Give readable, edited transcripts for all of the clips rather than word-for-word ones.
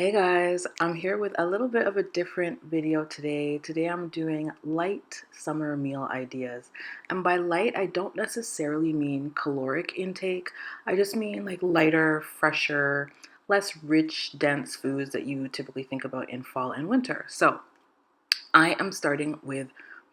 Hey guys, I'm here with a little bit of a different video today. Today I'm doing light summer meal ideas. And by light, I don't necessarily mean caloric intake. I just mean like lighter, fresher, less rich, dense foods that you typically think about in fall and winter. So I am starting with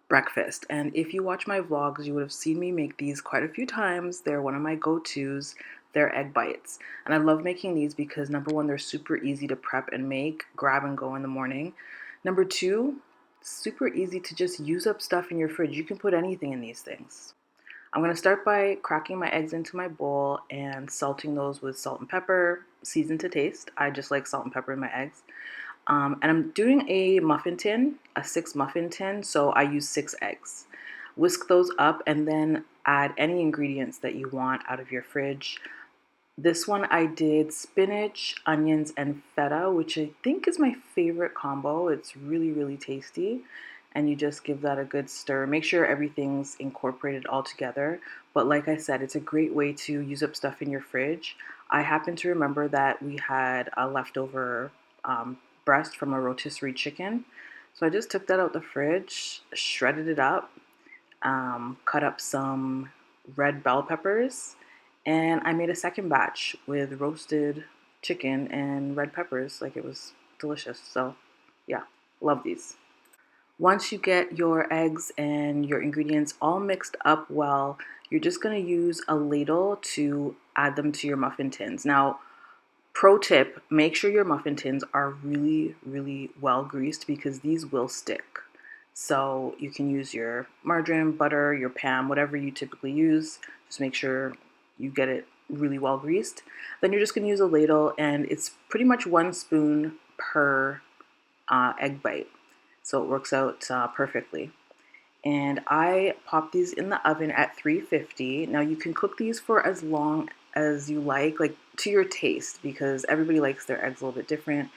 breakfast. And if you watch my vlogs, you would have seen me make these quite a few times. They're one of my go-tos. They're egg bites. And I love making these because number one, they're super easy to prep and make, grab and go in the morning. Number two, super easy to just use up stuff in your fridge. You can put anything in these things. I'm going to start by cracking my eggs into my bowl and salting those with salt and pepper, seasoned to taste. I just like salt and pepper in my eggs. And I'm doing a muffin tin, a 6 muffin tin, so I use 6 eggs. Whisk those up and then add any ingredients that you want out of your fridge. This one I did spinach, onions, and feta, which I think is my favorite combo. It's really, really tasty. And you just give that a good stir. Make sure everything's incorporated all together. But like I said, it's a great way to use up stuff in your fridge. I happen to remember that we had a leftover breast from a rotisserie chicken. So I just took that out the fridge, shredded it up, cut up some red bell peppers, and I made a second batch with roasted chicken and red peppers. Like, it was delicious. So yeah, love these. Once you get your eggs and your ingredients all mixed up well, you're just going to use a ladle to add them to your muffin tins. Now, pro tip, make sure your muffin tins are really, really well greased because these will stick. So you can use your margarine, butter, your Pam, whatever you typically use. Just make sure you get it really well greased. Then you're just going to use a ladle, and it's pretty much 1 spoon per egg bite. So it works out perfectly. And I pop these in the oven at 350. Now you can cook these for as long as you like to your taste, because everybody likes their eggs a little bit different.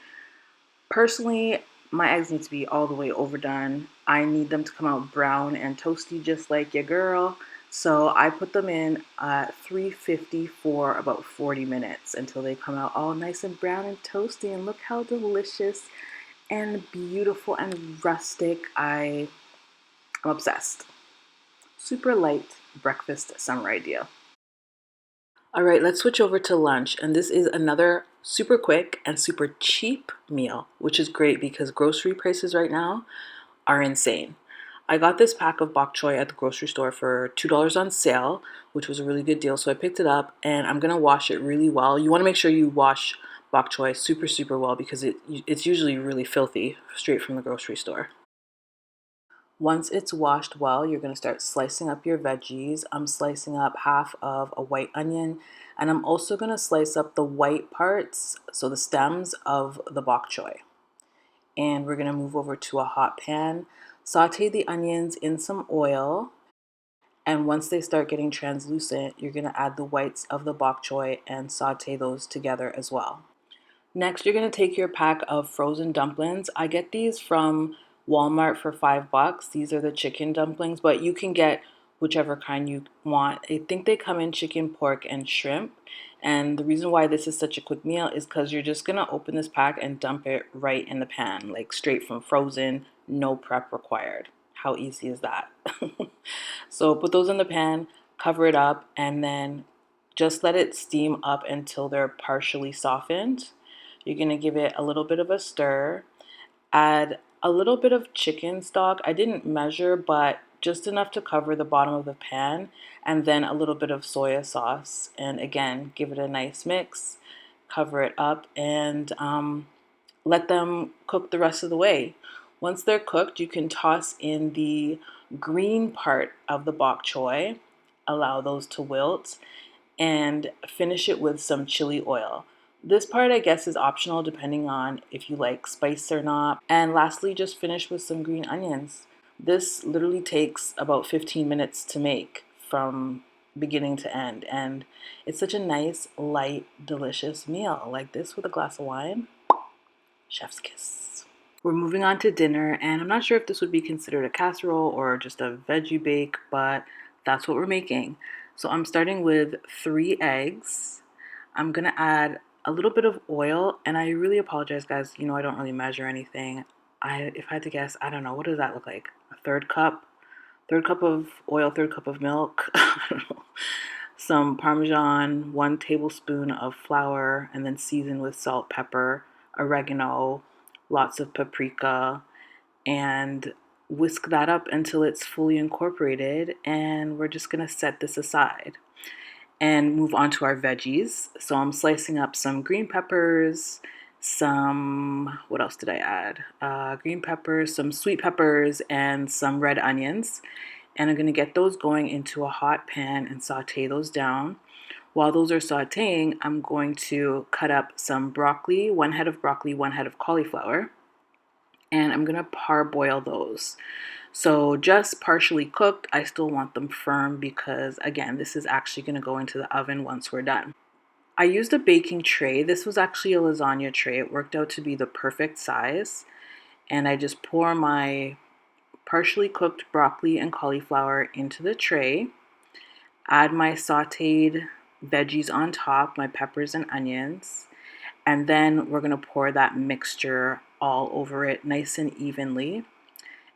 Personally, my eggs need to be all the way overdone. I need them to come out brown and toasty just like your girl. So I put them in at 350 for about 40 minutes until they come out all nice and brown and toasty. And look how delicious and beautiful and rustic. I'm obsessed. Super light breakfast summer idea. All right, let's switch over to lunch. And this is another super quick and super cheap meal, which is great because grocery prices right now are insane. I got this pack of bok choy at the grocery store for $2 on sale, which was a really good deal. So I picked it up and I'm going to wash it really well. You want to make sure you wash bok choy super, super well because it's usually really filthy straight from the grocery store. Once it's washed well, you're going to start slicing up your veggies. I'm slicing up half of a white onion, and I'm also going to slice up the white parts, so the stems of the bok choy. And we're going to move over to a hot pan, saute the onions in some oil, and once they start getting translucent, you're going to add the whites of the bok choy and saute those together as well. Next, you're going to take your pack of frozen dumplings. I get these from Walmart for $5. These are the chicken dumplings, but you can get whichever kind you want. I think they come in chicken, pork, and shrimp. And the reason why this is such a quick meal is because you're just going to open this pack and dump it right in the pan, like straight from frozen, no prep required. How easy is that? So put those in the pan, cover it up, and then just let it steam up until they're partially softened. You're going to give it a little bit of a stir. Add a little bit of chicken stock. I didn't measure, but just enough to cover the bottom of the pan. And then a little bit of soy sauce. And again, give it a nice mix. Cover it up and let them cook the rest of the way. Once they're cooked, you can toss in the green part of the bok choy. Allow those to wilt and finish it with some chili oil. This part, I guess, is optional depending on if you like spice or not. And lastly, just finish with some green onions. This literally takes about 15 minutes to make from beginning to end. And it's such a nice, light, delicious meal. Like this with a glass of wine. Chef's kiss. We're moving on to dinner, and I'm not sure if this would be considered a casserole or just a veggie bake, but that's what we're making. So I'm starting with 3 eggs. I'm gonna add a little bit of oil, and I really apologize, guys. You know, I don't really measure anything. If I had to guess, I don't know. What does that look like? A third cup of oil, third cup of milk. I don't know. Some Parmesan, 1 tablespoon of flour, and then season with salt, pepper, oregano, lots of paprika, and whisk that up until it's fully incorporated. And we're just gonna set this aside and move on to our veggies. So I'm slicing up some green peppers, what else did I add? Green peppers, some sweet peppers, and some red onions. And I'm gonna get those going into a hot pan and saute those down. While those are sauteing, I'm going to cut up some broccoli, 1 head of broccoli, 1 head of cauliflower, and I'm gonna parboil those. So just partially cooked, I still want them firm because again, this is actually gonna go into the oven once we're done. I used a baking tray. This was actually a lasagna tray. It worked out to be the perfect size. And I just pour my partially cooked broccoli and cauliflower into the tray, add my sauteed veggies on top, my peppers and onions, and then we're gonna pour that mixture all over it nice and evenly.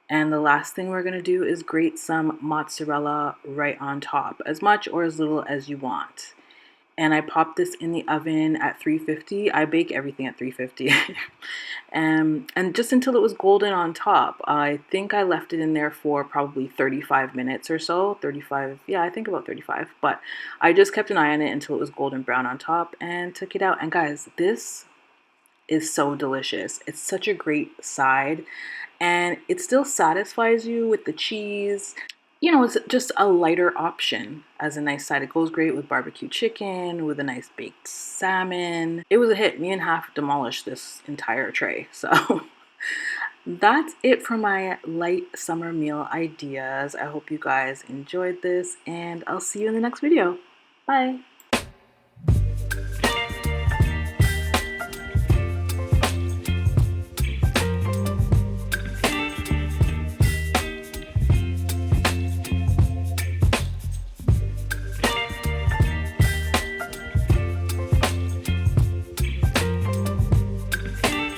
And the last thing we're gonna do is grate some mozzarella right on top, as much or as little as you want. And I pop this in the oven at 350. I bake everything at 350. And just until it was golden on top. I think I left it in there for probably 35 minutes or so. 35, yeah, I think about 35. But I just kept an eye on it until it was golden brown on top and took it out. And guys, this is so delicious. It's such a great side, and it still satisfies you with the cheese. You know, it's just a lighter option as a nice side. It goes great with barbecue chicken, with a nice baked salmon. It was a hit. Me and Half demolished this entire tray. So that's it for my light summer meal ideas. I hope you guys enjoyed this, and I'll see you in the next video. Bye.